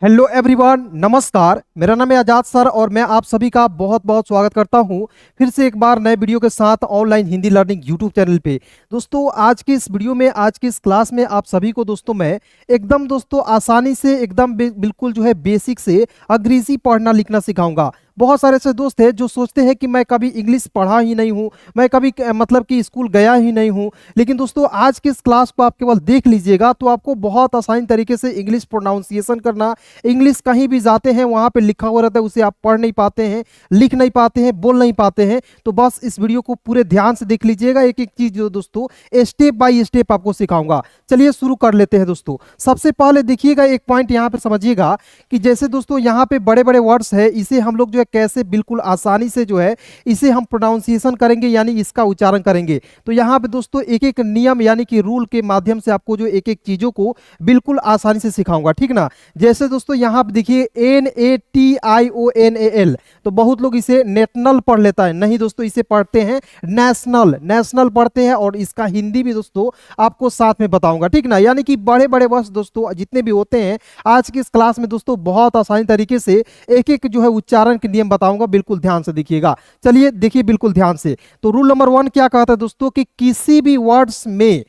Hello everyone, नमस्कार। मेरा नाम है आजाद सर और मैं आप सभी का बहुत बहुत स्वागत करता हूं फिर से एक बार नए वीडियो के साथ online Hindi learning YouTube channel पे। दोस्तों, आज की इस वीडियो में, आज की इस क्लास में आप सभी को दोस्तों मैं एकदम दोस्तों आसानी से एकदम बिल्कुल जो है बेसिक से अंग्रेजी पढ़ना लिखना सिखाऊंगा। बहुत सारे ऐसे दोस्त हैं जो सोचते हैं कि मैं कभी इंग्लिश पढ़ा ही नहीं हूँ, मैं कभी मतलब कि स्कूल गया ही नहीं हूँ। लेकिन दोस्तों, आज की इस क्लास को आप केवल देख लीजिएगा तो आपको बहुत आसान तरीके से इंग्लिश प्रोनाउंसिएशन करना, इंग्लिश कहीं भी जाते हैं वहां पे लिखा हुआ रहता है, उसे आप पढ़ नहीं पाते हैं, लिख नहीं पाते हैं, बोल नहीं पाते हैं, तो बस इस वीडियो को पूरे ध्यान से देख लीजिएगा। एक एक चीज जो दोस्तों स्टेप बाय स्टेप आपको सिखाऊंगा। चलिए शुरू कर लेते हैं दोस्तों। सबसे पहले देखिएगा, एक पॉइंट यहाँ पे समझिएगा कि जैसे दोस्तों यहाँ पे बड़े बड़े वर्ड्स है, इसे हम लोग जो है कैसे बिल्कुल आसानी से जो है इसे हम प्रोनाउंसिएशन करेंगे, यानी इसका उच्चारण करेंगे। तो यहाँ पे दोस्तों एक एक नियम यानी कि रूल के माध्यम से आपको जो एक एक चीजों को बिल्कुल आसानी से सिखाऊंगा, ठीक ना। जैसे दोस्तों यहाँ पे देखिए NATIONAL, तो बहुत लोग इसे नेशनल पढ़ लेता है, नहीं दोस्तों, इसे पढ़ते हैं नेशनल, नेशनल पढ़ते हैं। और इसका हिंदी भी दोस्तों आपको साथ में बताऊंगा, ठीक ना। यानी कि बड़े बड़े वर्ड्स दोस्तों जितने भी होते हैं आज की इस क्लास में दोस्तों बहुत आसानी तरीके से एक एक जो है उच्चारण के नियम बताऊंगा, बिल्कुल ध्यान से देखिएगा। चलिए देखिए बिल्कुल ध्यान से। तो रूल नंबर 1 क्या कहता है दोस्तों कि किसी भी वर्ड्स में,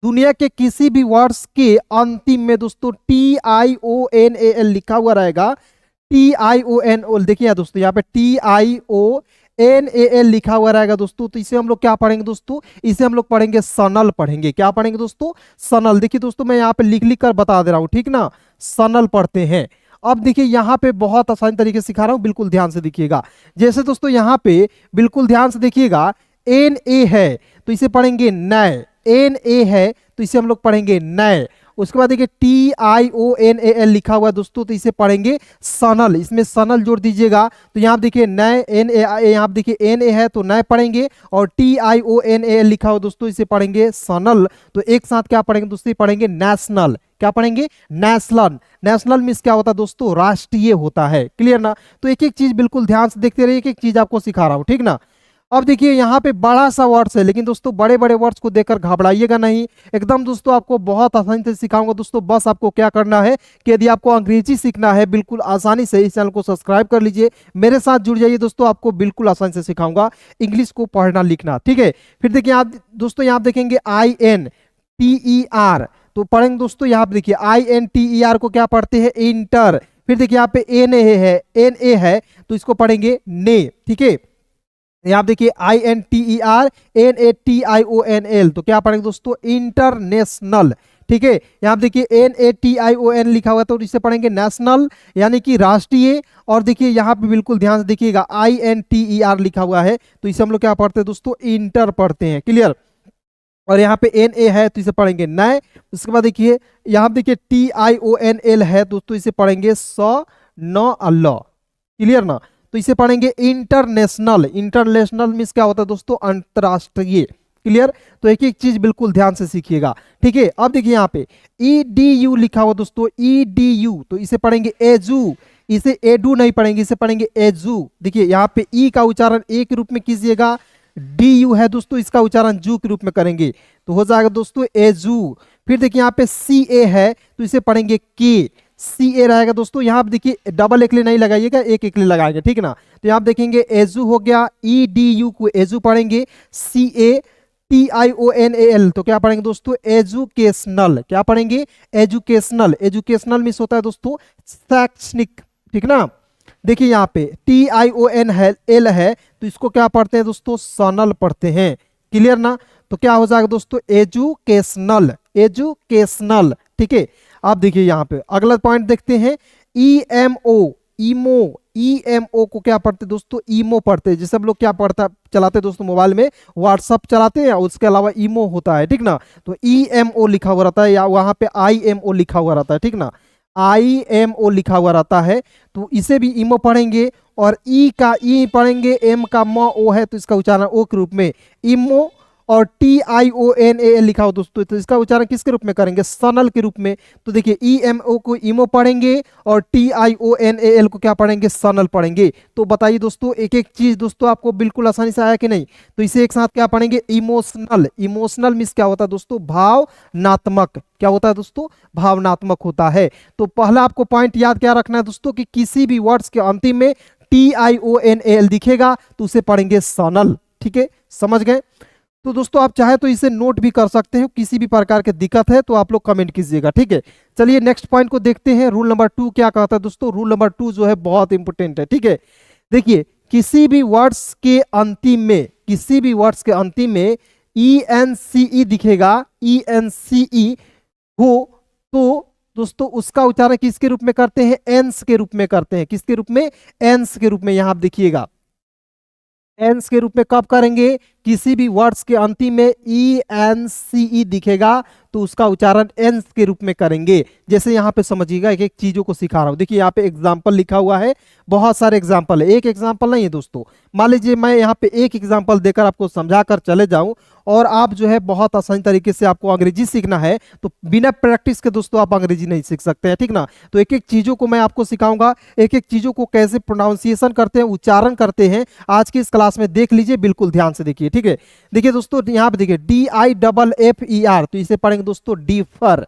दुनिया के किसी भी वर्ड्स के अंतिम में दोस्तों TIONAL लिखा हुआ रहेगा। TIONAL देखिए दोस्तों, यहाँ पे TIONAL लिखा हुआ रहेगा दोस्तों। तो इसे हम लोग क्या पढ़ेंगे दोस्तों, इसे हम लोग पढ़ेंगे सनल पढ़ेंगे। क्या पढ़ेंगे दोस्तों? सनल। देखिए दोस्तों मैं यहाँ पे लिख लिख कर बता दे रहा हूँ, ठीक ना, सनल पढ़ते हैं। अब देखिए यहाँ पे बहुत आसान तरीके से सिखा रहा हूँ, बिल्कुल ध्यान से देखिएगा। जैसे दोस्तों यहाँ पे बिल्कुल ध्यान से देखिएगा, NA है तो इसे पढ़ेंगे नय, NA है तो इसे हम लोग पढ़ेंगे नय। उसके बाद देखिए TIONAL लिखा हुआ है दोस्तों, तो इसे पढ़ेंगे सनल, इसमें सनल जोड़ दीजिएगा। तो यहाँ देखिए नय, NA, यहाँ देखिए NA है तो नय पढ़ेंगे, और TIONAL लिखा हुआ दोस्तों, इसे पढ़ेंगे सनल। तो एक साथ क्या पढ़ेंगे दोस्तों, पढ़ेंगे नेशनल। क्या पढ़ेंगे? नेशनल। नेशनल मीन्स क्या होता है दोस्तों? राष्ट्रीय होता है। क्लियर ना। तो एक एक चीज बिल्कुल ध्यान से देखते रहिए, एक एक चीज आपको सिखा रहा हूं, ठीक ना। अब देखिए यहाँ पे बड़ा सा वर्ड्स है, लेकिन दोस्तों बड़े बड़े वर्ड्स को देखकर घबराइएगा नहीं, एकदम दोस्तों आपको बहुत आसानी से सिखाऊंगा दोस्तों। बस आपको क्या करना है कि यदि आपको अंग्रेजी सीखना है बिल्कुल आसानी से, इस चैनल को सब्सक्राइब कर लीजिए, मेरे साथ जुड़ जाइए दोस्तों, आपको बिल्कुल आसानी से सिखाऊंगा इंग्लिश को पढ़ना लिखना, ठीक है। फिर देखिए आप दोस्तों यहाँ देखेंगे INTER, तो पढ़ेंगे दोस्तों यहाँ पे देखिए INTER को क्या पढ़ते हैं? इंटर। फिर देखिए यहाँ पे NA है तो इसको पढ़ेंगे ने, ठीक है। यहाँ देखिए INTERNATIONL, तो क्या पढ़ेंगे दोस्तों? इंटरनेशनल, ठीक है। यहाँ देखिए NATION लिखा हुआ है तो इसे पढ़ेंगे नेशनल, यानी कि राष्ट्रीय। और देखिए यहाँ पे बिल्कुल ध्यान से देखिएगा INTER लिखा हुआ है तो इसे हम लोग क्या पढ़ते हैं दोस्तों? इंटर पढ़ते हैं। क्लियर। और यहाँ पे NA है तो इसे पढ़ेंगे नय। उसके बाद देखिए यहाँ देखिए TIONL है दोस्तों, इसे पढ़ेंगे स न अल्लाह। क्लियर ना। तो इसे पढ़ेंगे इंटरनेशनल। इंटरनेशनल मीन्स क्या होता है दोस्तों? अंतरराष्ट्रीय। क्लियर। तो एक एक चीज बिल्कुल ध्यान से सीखिएगा, ठीक है। अब देखिए यहाँ पे EDU लिखा हुआ दोस्तों, EDU, तो इसे पढ़ेंगे एजू, इसे एडू नहीं पढ़ेंगे, इसे पढ़ेंगे एजू। देखिए यहाँ पे ई का उच्चारण ए के रूप में कीजिएगा, DU है दोस्तों, इसका उच्चारण जू के रूप में करेंगे तो हो जाएगा दोस्तों एजू। फिर देखिए यहाँ पे CA है तो इसे पढ़ेंगे के, CA रहेगा दोस्तों। यहाँ पे देखिए डबल एकले नहीं लगाइएगा, एक एकले लगाएंगे, ठीक ना। तो यहाँ देखेंगे एजू हो गया, EDU को एजू पढ़ेंगे, CATIONAL तो क्या पढ़ेंगे दोस्तों? एजुकेशनल। क्या पढ़ेंगे? एजुकेशनल। एजुकेशनल मीन्स होता है दोस्तों शैक्षणिक, ठीक ना। देखिए यहाँ पे TIONL है तो इसको क्या पढ़ते हैं दोस्तों? सनल पढ़ते हैं। क्लियर ना। तो क्या हो जाएगा दोस्तों? एजुकेशनल, एजुकेशनल, ठीक है। आप देखिए यहाँ पे अगला पॉइंट देखते हैं, EMO, ईमो, EMO को क्या पढ़ते दोस्तों? ईमो पढ़ते हैं। जैसे हम लोग क्या पढ़ता चलाते दोस्तों मोबाइल में, व्हाट्सअप चलाते हैं, उसके अलावा ईमो होता है, ठीक ना। तो EMO लिखा हुआ रहता है, या वहां पे IMO लिखा हुआ रहता है, ठीक ना, IMO लिखा हुआ रहता है तो इसे भी ईमो पढ़ेंगे। और ई का ई पढ़ेंगे, एम का म ओ है तो इसका उच्चारण ओ के रूप में, इमो। और TIONAL लिखा हो दोस्तों, तो इसका उच्चारण किसके रूप में करेंगे? सनल के रूप में। तो देखिए EMO को इमो पढ़ेंगे और TIONAL को क्या पढ़ेंगे? सनल पढ़ेंगे। तो बताइए दोस्तों, एक एक चीज दोस्तों आपको बिल्कुल आसानी से आया कि नहीं? तो इसे एक साथ क्या पढ़ेंगे? इमोशनल। इमोशनल मीन्स क्या होता है दोस्तों? भावनात्मक। क्या होता है दोस्तों? भावनात्मक होता है। तो पहला आपको पॉइंट याद क्या रखना है दोस्तों कि किसी भी वर्ड्स के अंतिम में TIONAL दिखेगा तो उसे पढ़ेंगे सनल। ठीक है, समझ गए? तो दोस्तों आप चाहे तो इसे नोट भी कर सकते हो, किसी भी प्रकार की दिक्कत है तो आप लोग कमेंट कीजिएगा। ठीक है, चलिए नेक्स्ट पॉइंट को देखते हैं। रूल नंबर 2 क्या कहता है दोस्तों? रूल नंबर 2 जो है बहुत इंपॉर्टेंट है। ठीक है, देखिए किसी भी वर्ड्स के अंतिम में, किसी भी वर्ड्स के अंतिम में ENCE दिखेगा, ENCE हो, तो दोस्तों उसका उच्चारण किसके रूप में करते हैं? एंस के रूप में करते हैं। किसके रूप में? एंस के रूप में। यहां आप देखिएगा एंस के रूप में कब करेंगे? किसी भी वर्ड्स के अंतिम में ENCE दिखेगा तो उसका उच्चारण एंस के रूप में करेंगे। जैसे यहाँ पे समझिएगा, एक एक चीजों को सिखा रहा हूँ। देखिए यहाँ पे एग्जाम्पल लिखा हुआ है, बहुत सारे एग्जाम्पल है, एक एग्जाम्पल नहीं है दोस्तों। मान लीजिए मैं यहाँ पे एक एग्जाम्पल देकर आपको समझा कर चले जाऊं और आप जो है बहुत आसानी तरीके से आपको अंग्रेजी सीखना है, तो बिना प्रैक्टिस के दोस्तों आप अंग्रेजी नहीं सीख सकते हैं। ठीक ना? तो एक एक चीजों को मैं आपको सिखाऊंगा, एक एक चीजों को कैसे प्रोनाउंसिएशन करते हैं, उच्चारण करते हैं, आज की इस क्लास में देख लीजिए, बिल्कुल ध्यान से देखिए। ठीक है, देखिए दोस्तों यहाँ पे देखिए DIFFER, तो इसे पढ़ेंगे दोस्तों डिफर।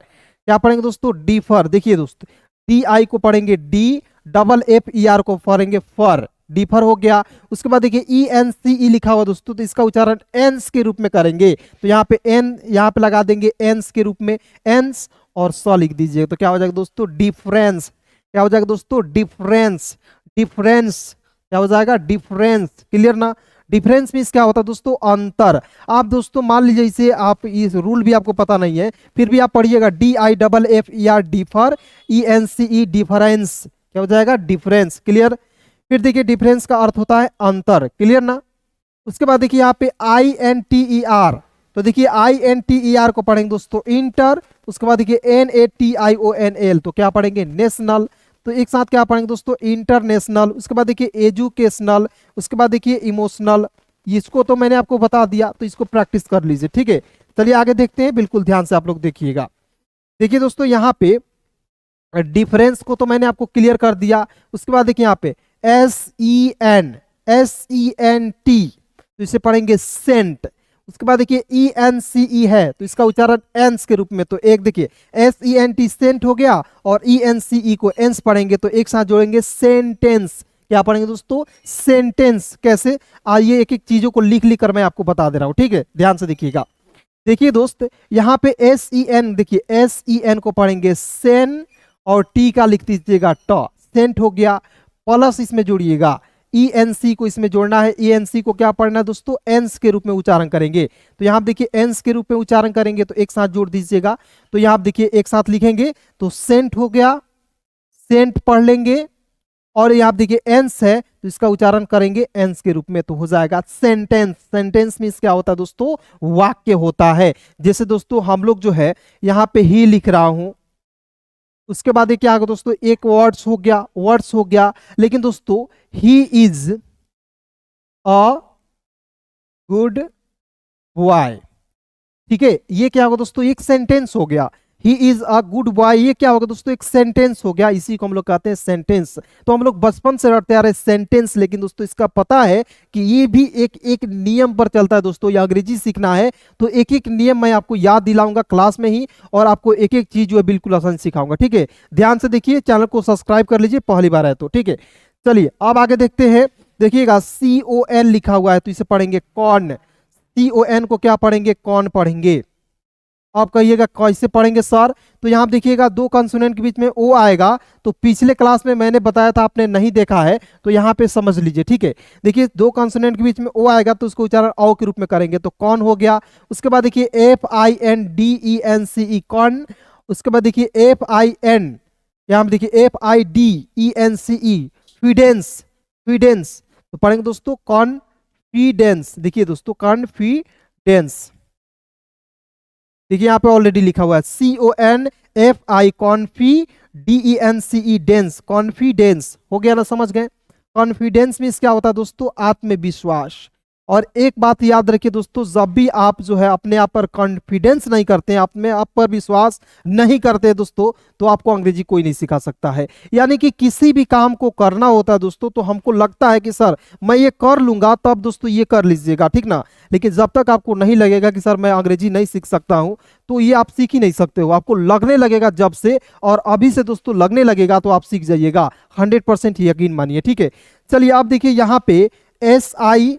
क्या पढ़ेंगे दोस्तों? डिफर। देखिए दोस्तों DI को पढ़ेंगे DFFER को पढ़ेंगे फर, डिफर हो गया। उसके बाद देखिए ENCE लिखा हुआ दोस्तों, तो इसका उच्चारण एंस के रूप में करेंगे। तो यहाँ पे एन, यहाँ पे लगा देंगे एंस के रूप में, एंस और स लिख दीजिए, तो क्या हो जाएगा दोस्तों? डिफरेंस। क्या हो जाएगा दोस्तों? डिफरेंस। डिफरेंस क्या हो जाएगा? डिफरेंस। क्लियर ना? डिफरेंस मीन्स क्या होता है दोस्तों? अंतर। आप दोस्तों मान लीजिए इसे आप, इस रूल भी आपको पता नहीं है, फिर भी आप पढ़िएगा DIFFER डिफर, ENCE डिफरेंस। क्या हो जाएगा? डिफरेंस। क्लियर? फिर देखिए डिफरेंस का अर्थ होता है अंतर। क्लियर ना? उसके बाद देखिए यहाँ पे INTER, तो देखिए INTER को पढ़ेंगे दोस्तों इंटर। उसके बाद देखिए NATIONAL, तो क्या पढ़ेंगे? नेशनल। तो एक साथ क्या पढ़ेंगे दोस्तों? इंटरनेशनल। उसके बाद देखिए एजुकेशनल। उसके बाद देखिए इमोशनल। इसको तो मैंने आपको बता दिया, तो इसको प्रैक्टिस कर लीजिए। ठीक है, चलिए आगे देखते हैं, बिल्कुल ध्यान से आप लोग देखिएगा। देखिए दोस्तों यहाँ पे डिफरेंस को तो मैंने आपको क्लियर कर दिया। उसके बाद देखिए यहाँ पे SENT, तो इसे पढ़ेंगे सेंट। उसके बाद देखिए ENCE है, तो इसका उच्चारण एंस के रूप में। तो एक देखिए SENT सेंट हो गया और ENCE को एंस पढ़ेंगे, तो एक साथ जोड़ेंगे सेंटेंस। क्या पढ़ेंगे दोस्तों? सेंटेंस। कैसे? आइए एक एक चीजों को लिख लिख कर मैं आपको बता दे रहा हूं। ठीक है, ध्यान से देखिएगा। देखिए दोस्त यहाँ पे SEN, देखिए SEN को पढ़ेंगे सेन और T का लिख दीजिएगा ट, सेंट हो गया। प्लस इसमें जोड़िएगा ENC को, इसमें जोड़ना है। ENC को क्या पढ़ना है दोस्तों? एंस के रूप में उच्चारण करेंगे। तो यहाँ देखिए एंस के रूप में उच्चारण करेंगे, तो एक साथ जोड़ दीजिएगा। तो यहाँ देखिए एक साथ लिखेंगे तो सेंट हो गया, सेंट पढ़ लेंगे। और यहाँ देखिए एंस है, तो इसका उच्चारण करेंगे एंस के रूप में, तो हो जाएगा सेंटेंस। सेंटेंस मीन्स क्या होता है दोस्तों? वाक्य होता है। जैसे दोस्तों हम लोग जो है यहाँ पे ही लिख रहा हूं, उसके बाद ये क्या होगा दोस्तों? एक वर्ड्स हो गया, वर्ड्स हो गया। लेकिन दोस्तों he is a good boy, ठीक है, ये क्या होगा दोस्तों? एक सेंटेंस हो गया। He is a good boy, ये क्या होगा दोस्तों? एक सेंटेंस हो गया। इसी को हम लोग कहते हैं सेंटेंस। तो हम लोग बचपन से रटते आ रहे सेंटेंस, लेकिन दोस्तों इसका पता है कि ये भी एक एक नियम पर चलता है दोस्तों। ये अंग्रेजी सीखना है तो एक एक नियम मैं आपको याद दिलाऊंगा क्लास में ही, और आपको एक एक चीज जो है बिल्कुल आसान सिखाऊंगा। ठीक है, ध्यान से देखिए, चैनल को सब्सक्राइब कर लीजिए पहली बार है तो। ठीक है, चलिए अब आगे देखते हैं। देखिएगा CON लिखा हुआ है, तो इसे पढ़ेंगे कॉन। CON को क्या पढ़ेंगे? कॉन पढ़ेंगे। आप कहिएगा कैसे पढ़ेंगे सर? तो यहाँ देखिएगा दो कंसोनेंट के बीच में ओ आएगा, तो पिछले क्लास में मैंने बताया था, आपने नहीं देखा है तो यहाँ पे समझ लीजिए। ठीक है, देखिए दो कंसोनेंट के बीच में ओ आएगा तो उसको उच्चारण औ के रूप में करेंगे, तो कौन हो गया। उसके बाद देखिए FINDENCE कॉन। उसके बाद देखिए FIN, यहाँ देखिए FIDENCE फिडेंस, फिडेंस, तो पढ़ेंगे दोस्तों कॉन्फिडेंस। देखिए दोस्तों कॉन्फिडेंस, देखिए यहाँ पे ऑलरेडी लिखा हुआ है CONFI CONFIDENCE डेंस, कॉन्फिडेंस हो गया ना? समझ गए? कॉन्फिडेंस मीन्स क्या होता है दोस्तों? आत्मविश्वास। और एक बात याद रखिए दोस्तों, जब भी आप जो है अपने आप पर कॉन्फिडेंस नहीं करते हैं, अपने आप पर विश्वास नहीं करते दोस्तों, तो आपको अंग्रेजी कोई नहीं सिखा सकता है। यानी कि किसी भी काम को करना होता है दोस्तों, तो हमको लगता है कि सर मैं ये कर लूंगा, तब दोस्तों ये कर लीजिएगा, ठीक ना। लेकिन जब तक आपको नहीं लगेगा कि सर मैं अंग्रेजी नहीं सीख सकता हूं, तो ये आप सीख ही नहीं सकते हो। आपको लगने लगेगा जब से, और अभी से दोस्तों लगने लगेगा, तो आप सीख जाइएगा, 100% यकीन मानिए, ठीक है। चलिए आप देखिए यहाँ पे SILENCE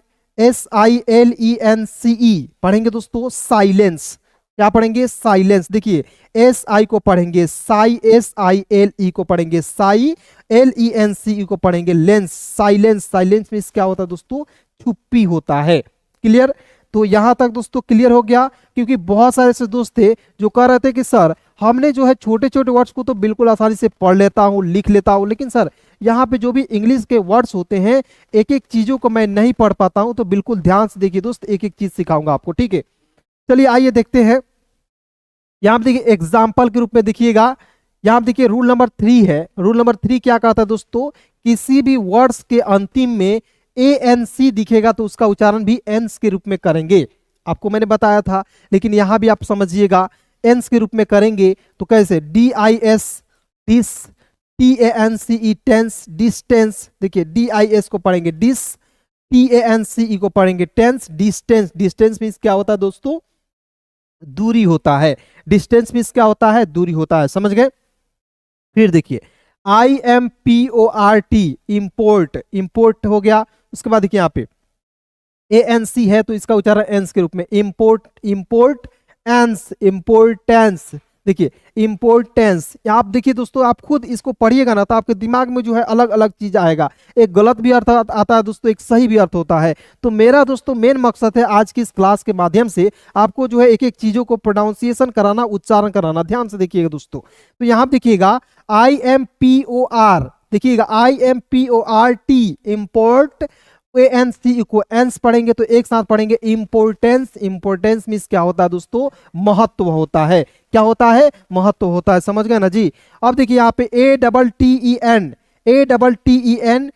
पढ़ेंगे दोस्तों, साइलेंस। क्या पढ़ेंगे? साइलेंस। देखिए SI को पढ़ेंगे साई, SILE को पढ़ेंगे साई, LENCE को पढ़ेंगे लेंस। साइलेंस, साइलेंस मीन्स क्या होता है दोस्तों? चुप्पी होता है। क्लियर? तो यहां तक दोस्तों क्लियर हो गया। क्योंकि बहुत सारे ऐसे दोस्त थे जो कह रहे थे कि सर हमने जो है छोटे छोटे वर्ड्स को तो बिल्कुल आसानी से पढ़ लेता हूं, लिख लेता हूं, लेकिन सर यहाँ पे जो भी इंग्लिश के वर्ड्स होते हैं, एक एक चीजों को मैं नहीं पढ़ पाता हूं। तो बिल्कुल ध्यान से देखिए दोस्त, एक एक चीज सिखाऊंगा आपको, ठीक है। चलिए आइए देखते हैं। यहाँ पे देखिए एग्जाम्पल के रूप में देखिएगा, यहाँ पे देखिए रूल नंबर 3 है। रूल नंबर 3 क्या कहता है दोस्तों? किसी भी वर्ड्स के अंतिम में ANC दिखेगा तो उसका उच्चारण भी एंस के रूप में करेंगे। आपको मैंने बताया था, लेकिन यहां भी आप समझिएगा, एंस के रूप में करेंगे तो कैसे? DIS, dis, TANCE tance, distance. देखिए DIS को पढ़ेंगे डिस, TANCE को पढ़ेंगे टेंस, डिस्टेंस। डिस्टेंस मीन्स क्या होता है दोस्तों? दूरी होता है। डिस्टेंस मीन्स क्या होता है? दूरी होता है। समझ गए? फिर देखिए IMPORT, इंपोर्ट, इंपोर्ट हो गया। उसके बाद देखिए यहाँ पे ANC है तो इसका उच्चारण एंस के रूप में, इंपोर्ट, इंपोर्ट एंस, इंपोर्टेंस। देखिए इंपोर्टेंस। आप देखिए दोस्तों, आप खुद इसको पढ़िएगा ना तो आपके दिमाग में जो है अलग अलग चीज आएगा। एक गलत भी अर्थ आता है दोस्तों, एक सही भी अर्थ होता है। तो मेरा दोस्तों मेन मकसद है आज की इस क्लास के माध्यम से आपको जो है एक एक चीजों को प्रोनाउंसिएशन कराना, उच्चारण कराना। ध्यान से देखिएगा दोस्तों। तो यहाँ देखिएगा IMPOR, देखिएगा IMPORT, इंपोर्ट, ANC को एंस पढ़ेंगे तो एक साथ पढ़ेंगे इंपोर्टेंस। इंपोर्टेंस मीन्स क्या होता है दोस्तों? महत्व होता है। क्या होता है? महत्व होता है। समझ गए ना जी? अब देखिए यहाँ पे ATTEN, ATTEN,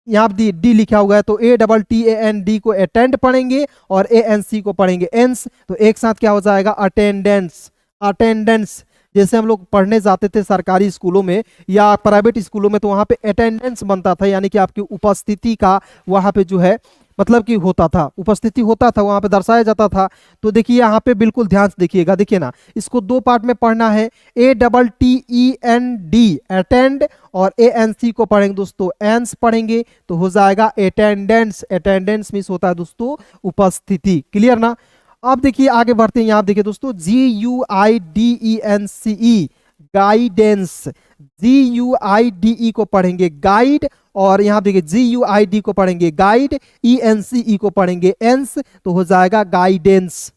यहाँ पे डी लिखा हुआ है तो ATTAND को अटेंड पढ़ेंगे और ANC को पढ़ेंगे एंस। तो एक साथ क्या हो जाएगा? अटेंडेंस। अटेंडेंस जैसे हम लोग पढ़ने जाते थे सरकारी स्कूलों में या प्राइवेट स्कूलों में, तो वहां पे अटेंडेंस बनता था, यानी कि आपकी उपस्थिति का वहां पे जो है मतलब कि होता था, उपस्थिति होता था, वहां पे दर्शाया जाता था। तो देखिए यहाँ पे बिल्कुल ध्यान से देखिएगा। देखिए ना, इसको दो पार्ट में पढ़ना है। ATTEND अटेंड, और ANC को पढ़ेंगे दोस्तों एंस पढ़ेंगे तो हो जाएगा अटेंडेंस। अटेंडेंस मीन्स होता है दोस्तों उपस्थिति। क्लियर ना? अब देखिए आगे बढ़ते हैं। यहाँ देखिए दोस्तों GUIDENCE, गाइडेंस। GUIDE को पढ़ेंगे गाइड, और यहाँ देखिए GUID को पढ़ेंगे गाइड, ENCE को पढ़ेंगे एंस, तो हो जाएगा गाइडेंस।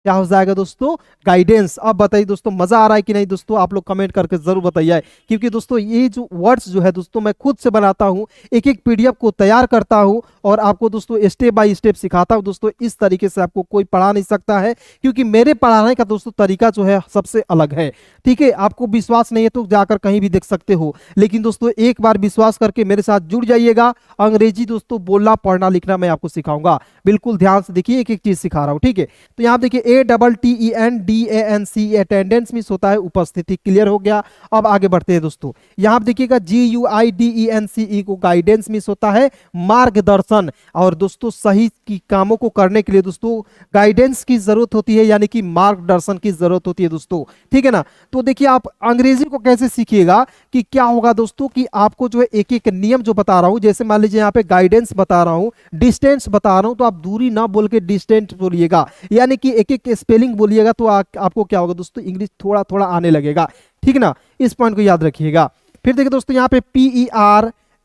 क्या हो जाएगा दोस्तों? गाइडेंस। अब बताइए दोस्तों मजा आ रहा है कि नहीं दोस्तों? आप लोग कमेंट करके जरूर बताइए। क्योंकि दोस्तों ये जो वर्ड्स जो है दोस्तों मैं खुद से बनाता हूँ, एक एक PDF को तैयार करता हूँ और आपको दोस्तों स्टेप बाय स्टेप सिखाता हूँ दोस्तों। इस तरीके से आपको कोई पढ़ा नहीं सकता है, क्योंकि मेरे पढ़ाने का दोस्तों तरीका जो है सबसे अलग है। ठीक है? आपको विश्वास नहीं है तो जाकर कहीं भी देख सकते हो, लेकिन दोस्तों एक बार विश्वास करके मेरे साथ जुड़ जाइएगा। अंग्रेजी दोस्तों बोलना, पढ़ना, लिखना मैं आपको सिखाऊंगा। बिल्कुल ध्यान से देखिए, एक एक चीज सिखा रहा हूँ। ठीक है? तो यहाँ देखिए ATTENDANCE अटेंडेंस मीन्स होता है उपस्थिति। क्लियर हो गया? अब आगे बढ़ते हैं दोस्तों। यहाँ देखिएगा GUIDENCE को गाइडेंस मीन्स होता है मार्गदर्शन। और दोस्तों सही की कामों को करने के लिए दोस्तों गाइडेंस की जरूरत होती है, यानी कि मार्गदर्शन की जरूरत होती है दोस्तों। ठीक है ना? तो देखिए आप अंग्रेजी को कैसे सीखिएगा कि क्या होगा दोस्तों कि आपको जो है एक एक नियम जो बता रहा हूं, जैसे मान लीजिए यहाँ पे गाइडेंस बता रहा हूं, डिस्टेंस बता रहा हूं, तो आप दूरी ना बोल के डिस्टेंस बोलिएगा, यानी कि एक एक स्पेलिंग बोलिएगा तो आपको क्या होगा दोस्तों? इंग्लिश थोड़ा थोड़ा आने लगेगा। ठीक ना? इस पॉइंट को याद रखिएगा। फिर देखिए दोस्तों यहाँ पे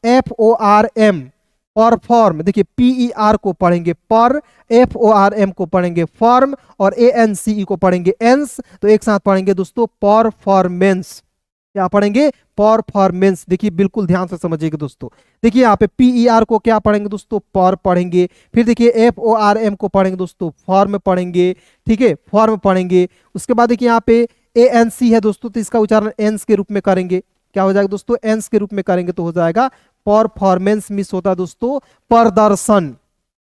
PERFORM, परफॉर्म। देखिए PER को पढ़ेंगे पर, FORM को पढ़ेंगे फॉर्म, और ANCE को पढ़ेंगे एंस, तो एक साथ पढ़ेंगे दोस्तों परफॉर्मेंस। क्या पढ़ेंगे? परफॉर्मेंस। देखिए बिल्कुल ध्यान से समझिएगा दोस्तों। देखिए यहाँ पे PER को क्या पढ़ेंगे दोस्तों? पर पढ़ेंगे। फिर देखिए FORM को पढ़ेंगे दोस्तों फॉर्म पढ़ेंगे। ठीक है? फॉर्म पढ़ेंगे। उसके बाद देखिए यहाँ पे ANC है दोस्तों, तो इसका उच्चारण एंस के रूप में करेंगे। क्या हो जाएगा दोस्तों? एंस के रूप में करेंगे तो हो जाएगा परफॉर्मेंस मीन्स होता है दोस्तों प्रदर्शन।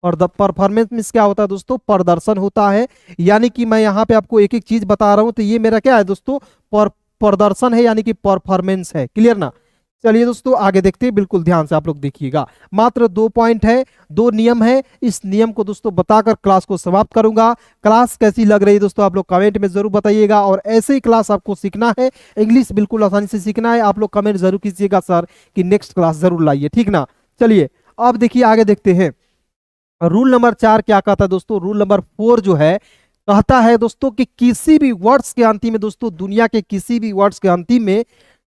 परफॉर्मेंस मीन्स क्या होता है दोस्तों, प्रदर्शन होता है। यानी कि मैं यहाँ पे आपको एक एक चीज बता रहा हूँ, तो ये मेरा क्या है दोस्तों, प्रदर्शन है, यानी कि परफॉर्मेंस है। क्लियर ना। चलिए दोस्तों आगे देखते हैं, बिल्कुल ध्यान से आप लोग देखिएगा। मात्र 2 पॉइंट है, 2 नियम है। इस नियम को दोस्तों बताकर क्लास को समाप्त करूंगा। क्लास कैसी लग रही है दोस्तों आप लोग कमेंट में जरूर बताइएगा, और ऐसे ही क्लास आपको सीखना है, इंग्लिश बिल्कुल आसानी से सीखना है, आप लोग कमेंट जरूर कीजिएगा सर कि नेक्स्ट क्लास जरूर लाइए, ठीक ना। चलिए अब देखिए आगे देखते हैं। रूल नंबर 4 क्या कहता है दोस्तों, रूल नंबर 4 जो है कहता है दोस्तों कि किसी भी वर्ड्स के अंतिम में दोस्तों, दुनिया के किसी भी वर्ड्स के अंतिम में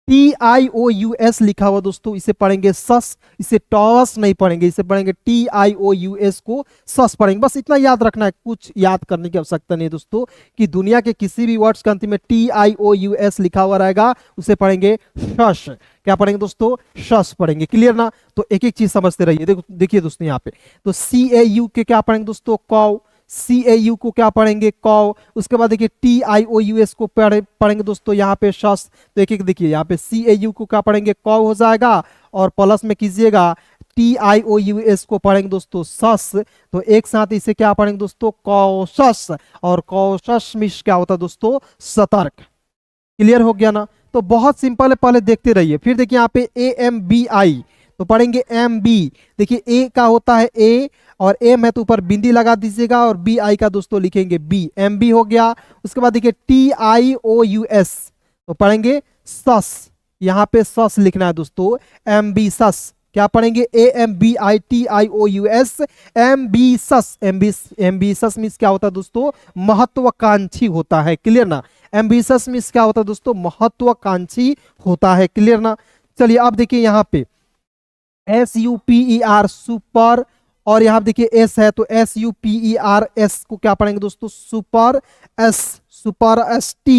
TIOUS लिखा हुआ दोस्तों, इसे पढ़ेंगे सस, इसे टॉस नहीं पढ़ेंगे, इसे पढ़ेंगे TIOUS को सस पढ़ेंगे। बस इतना याद रखना है, कुछ याद करने की आवश्यकता नहीं है दोस्तों, कि दुनिया के किसी भी वर्ड्स के अंतिम में TIOUS लिखा हुआ रहेगा, उसे पढ़ेंगे शस। क्या पढ़ेंगे दोस्तों, शस पढ़ेंगे। क्लियर ना। तो एक एक चीज समझते रहिए। देखो देखिए दोस्तों यहाँ पे तो CAU के क्या पढ़ेंगे दोस्तों, कौ। CAU को क्या पढ़ेंगे, कौ। उसके बाद देखिए TIOUS को पढ़ेंगे दोस्तों यहाँ पे शस। तो एक एक देखिए यहाँ पे CAU को क्या पढ़ेंगे, कौ हो जाएगा, और प्लस में कीजिएगा TIOUS को पढ़ेंगे दोस्तों सस। तो एक साथ इसे क्या पढ़ेंगे दोस्तों, कौशस। और कौशस मिश क्या होता है दोस्तों, सतर्क। क्लियर हो गया ना। तो बहुत सिंपल है, पहले देखते रहिए। फिर देखिए यहाँ पे AMBI, तो पढ़ेंगे MB। देखिए ए का होता है A, और एम है तो ऊपर बिंदी लगा दीजिएगा, और BI का दोस्तों लिखेंगे B, MB हो गया। उसके बाद देखिए TIOUS, तो पढ़ेंगे सस, यहाँ पे सस लिखना है दोस्तों, MB सस। क्या पढ़ेंगे, AMBITIOUS, MB सस। MB सस मीन्स क्या होता है दोस्तों, महत्वाकांक्षी होता है। क्लियर ना। एम्बिशस मीन्स क्या होता है दोस्तों, महत्वाकांक्षी होता है। क्लियर ना। चलिए अब देखिए यहाँ पे SUPER सुपर, और यहाँ देखिए S है तो SUPERS को क्या पढ़ेंगे दोस्तों, सुपर S, सुपर ST।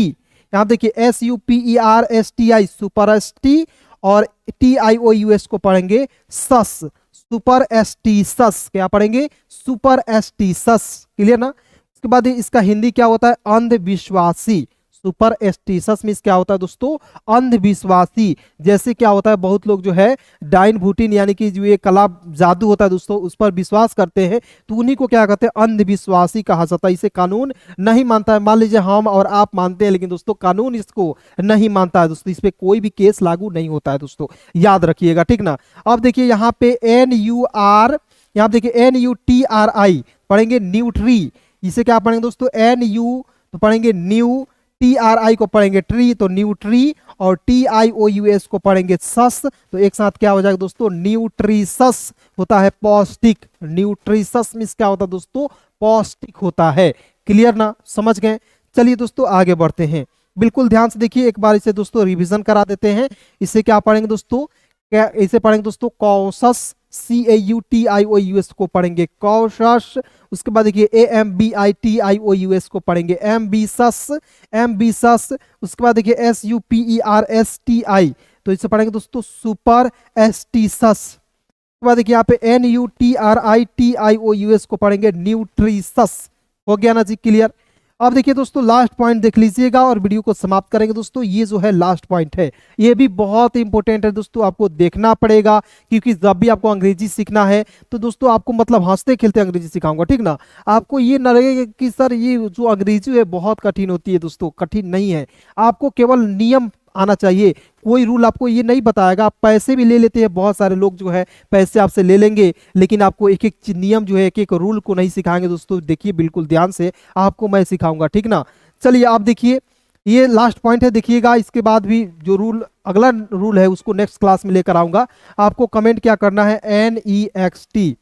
यहाँ देखिए SUPERSTI सुपर ST, और TIOUS को पढ़ेंगे सस, सुपर ST सस। क्या पढ़ेंगे, सुपर ST सस। क्लियर ना। उसके बाद इसका हिंदी क्या होता है, अंधविश्वासी। सुपर एस्टिसस मीन्स क्या होता है दोस्तों, अंधविश्वासी। जैसे क्या होता है, बहुत लोग जो है डाइन भूटिन यानी कि जो ये कला जादू होता है दोस्तों, उस पर विश्वास करते हैं, तो उन्हीं को क्या कहते हैं, अंधविश्वासी कहा जाता है। इसे कानून नहीं मानता है। मान लीजिए हम और आप मानते हैं, लेकिन दोस्तों कानून इसको नहीं मानता है दोस्तों, इस पर कोई भी केस लागू नहीं होता है दोस्तों, याद रखिएगा, ठीक ना। अब देखिए यहाँ पे NUR, यहाँ देखिए NUTRI पढ़ेंगे न्यूट्री। इसे क्या पढ़ेंगे दोस्तों, NU तो पढ़ेंगे न्यू, TRI को पढ़ेंगे ट्री, तो न्यूट्री, और TIOUS को पढ़ेंगे सस। तो एक साथ क्या हो जाएगा दोस्तों, न्यूट्रीसस होता है पौष्टिक। न्यूट्रीसस मीन्स क्या होता है दोस्तों, पौष्टिक होता है। क्लियर ना, समझ गए। चलिए दोस्तों आगे बढ़ते हैं, बिल्कुल ध्यान से देखिए, एक बार इसे दोस्तों रिवीजन करा देते हैं। इसे क्या पढ़ेंगे दोस्तों, क्या इसे पढ़ेंगे दोस्तों, कौशस, CAUTIOUS को पढ़ेंगे कौशस। उसके बाद देखिए AMBITIOUS को पढ़ेंगे एम्बिशस, एम्बिशस। उसके बाद देखिए SUPERSTI, तो इसे पढ़ेंगे दोस्तों सुपर एस्टिसस। उसके बाद देखिए यहाँ पे NUTRITIOUS को पढ़ेंगे न्यूट्रीसस। हो गया ना जी, क्लियर। अब देखिए दोस्तों लास्ट पॉइंट देख लीजिएगा और वीडियो को समाप्त करेंगे दोस्तों। ये जो है लास्ट पॉइंट है, ये भी बहुत इंपॉर्टेंट है दोस्तों, आपको देखना पड़ेगा, क्योंकि जब भी आपको अंग्रेजी सीखना है तो दोस्तों आपको मतलब हंसते खेलते अंग्रेजी सिखाऊंगा, ठीक ना। आपको ये ना लगे कि सर ये जो अंग्रेजी है बहुत कठिन होती है, दोस्तों कठिन नहीं है। आपको केवल नियम आना चाहिए, कोई रूल आपको ये नहीं बताएगा। आप पैसे भी ले लेते हैं, बहुत सारे लोग जो है पैसे आपसे ले लेंगे, लेकिन आपको एक एक नियम जो है, एक एक रूल को नहीं सिखाएंगे दोस्तों। देखिए बिल्कुल ध्यान से, आपको मैं सिखाऊंगा, ठीक ना। चलिए आप देखिए, ये लास्ट पॉइंट है, देखिएगा। इसके बाद भी जो रूल अगला रूल है उसको नेक्स्ट क्लास में लेकर आऊंगा। आपको कमेंट क्या करना है, NEXT।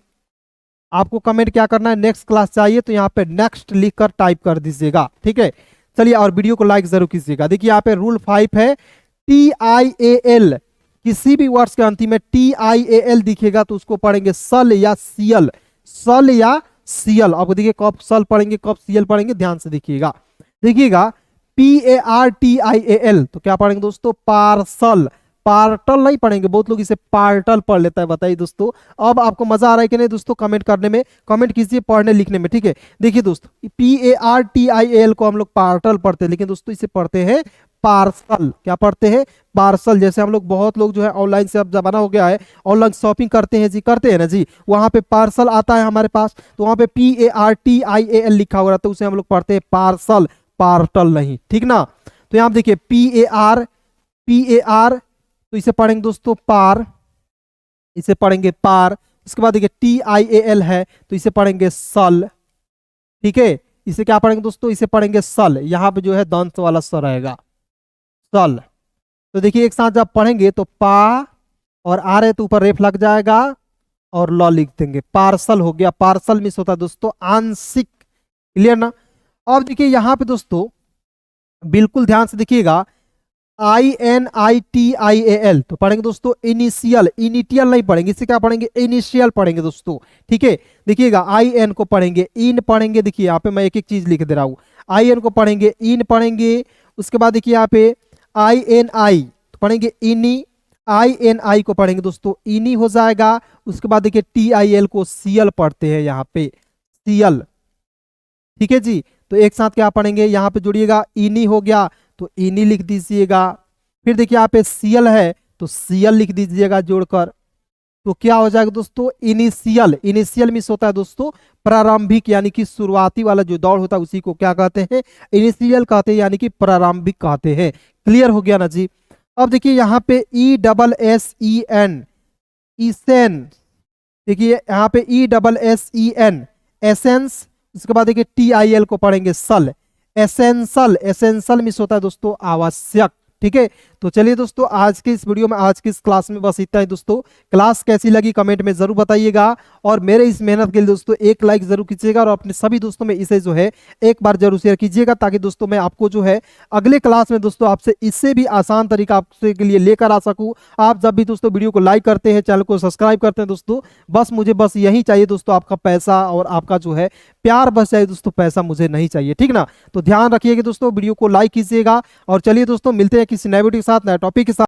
आपको कमेंट क्या करना है, नेक्स्ट क्लास चाहिए तो यहाँ पे नेक्स्ट लिख कर टाइप कर दीजिएगा, ठीक है। चलिए और वीडियो को लाइक जरूर कीजिएगा। देखिए यहाँ पे रूल 5 है, TIAL, किसी भी वर्ड्स के अंतिम में TIAL दिखेगा तो उसको पढ़ेंगे सल या सियल, सल या सियल। अब देखिए कब सल पढ़ेंगे कब सियल पढ़ेंगे, ध्यान से देखिएगा। देखिएगा PARTIAL, तो क्या पढ़ेंगे दोस्तों, पार्सल। पार्टल नहीं पढ़ेंगे, बहुत लोग इसे पार्टल पढ़ लेता है। बताइए दोस्तों, अब आपको मजा आ रहा है कि नहीं दोस्तों, कमेंट करने में, कमेंट कीजिए पढ़ने लिखने में, ठीक है। देखिए दोस्तों, PARTIAL को हम लोग पार्टल पढ़ते हैं, लेकिन दोस्तों इसे पढ़ते हैं पार्सल, क्या पढ़ते हैं, पार्सल। जैसे हम लोग बहुत लोग जो है ऑनलाइन से अब जमाना हो गया है, ऑनलाइन शॉपिंग करते हैं जी, करते हैं ना जी, वहां पे पार्सल आता है हमारे पास, तो वहां पे PARTIAL लिखा हुआ रहता है, उसे हम लोग पढ़ते हैं पार्सल, पार्टल नहीं, ठीक ना। तो यहाँ देखिए PAR, तो इसे पढ़ेंगे दोस्तों पार, इसे पढ़ेंगे पार। इसके बाद देखिए TIAL है, तो इसे पढ़ेंगे सल, ठीक है। इसे क्या पढ़ेंगे दोस्तों, इसे पढ़ेंगे सल, यहाँ पे जो है दंत वाला स रहेगा, सल। तो देखिए एक साथ जब पढ़ेंगे तो पा और आ रहे तो ऊपर रेफ लग जाएगा और ल लिख देंगे, पार्सल हो गया। पार्सल मिस होता है दोस्तों आंशिक, क्लियर ना। अब देखिए यहाँ पे दोस्तों बिल्कुल ध्यान से देखिएगा, INITIAL, तो पढ़ेंगे दोस्तों इनिशियल, इनिटियल नहीं पढ़ेंगे, इसे क्या पढ़ेंगे, इनिशियल पढ़ेंगे दोस्तों, ठीक है। देखिएगा IN को पढ़ेंगे, इन पढ़ेंगे, देखिए यहाँ पे मैं एक एक चीज लिख दे रहा हूँ, IN को पढ़ेंगे, इन पढ़ेंगे। उसके बाद देखिए यहाँ पे INI, तो पढ़ेंगे इनी, INI को पढ़ेंगे दोस्तों इनी हो जाएगा। उसके बाद देखिए TIL को CL पढ़ते हैं यहाँ पे, CL, ठीक है जी। तो एक साथ क्या पढ़ेंगे, यहाँ पे जुड़िएगा, इनी हो गया तो इनी लिख दीजिएगा। फिर देखिए यहाँ पे CL है तो CL लिख दीजिएगा जोड़कर, तो क्या हो जाएगा दोस्तों, इनिशियल। इनिशियल मिस होता है दोस्तों प्रारंभिक, यानी कि शुरुआती वाला जो दौड़ होता है उसी को क्या कहते हैं, इनिशियल कहते हैं, यानी कि प्रारंभिक कहते हैं। क्लियर हो गया ना जी। अब देखिए यहाँ पे ESSEN, ईसेन, देखिए यहाँ पे ESSEN, एसेंस। उसके बाद देखिए TIL को पढ़ेंगे सल, एसेंसल, एसेंसल मिस होता है दोस्तों आवश्यक, ठीक है। तो चलिए दोस्तों आज के इस वीडियो में, आज की इस क्लास में बस इतना ही दोस्तों। क्लास कैसी लगी कमेंट में जरूर बताइएगा, और मेरे इस मेहनत के लिए दोस्तों एक लाइक जरूर कीजिएगा, और अपने सभी दोस्तों में इसे जो है एक बार जरूर शेयर कीजिएगा, ताकि दोस्तों मैं आपको जो है अगले क्लास में दोस्तों आपसे इससे भी आसान तरीका आपसे के लिए लेकर आ सकूँ। आप जब भी दोस्तों वीडियो को लाइक करते हैं, चैनल को सब्सक्राइब करते हैं दोस्तों, बस मुझे बस यही चाहिए दोस्तों, आपका पैसा और आपका जो है प्यार बस चाहिए दोस्तों, पैसा मुझे नहीं चाहिए, ठीक ना। तो ध्यान रखिएगा दोस्तों, वीडियो को लाइक कीजिएगा, और चलिए दोस्तों मिलते हैं किसी नए वीडियो के साथ, नए टॉपिक के साथ।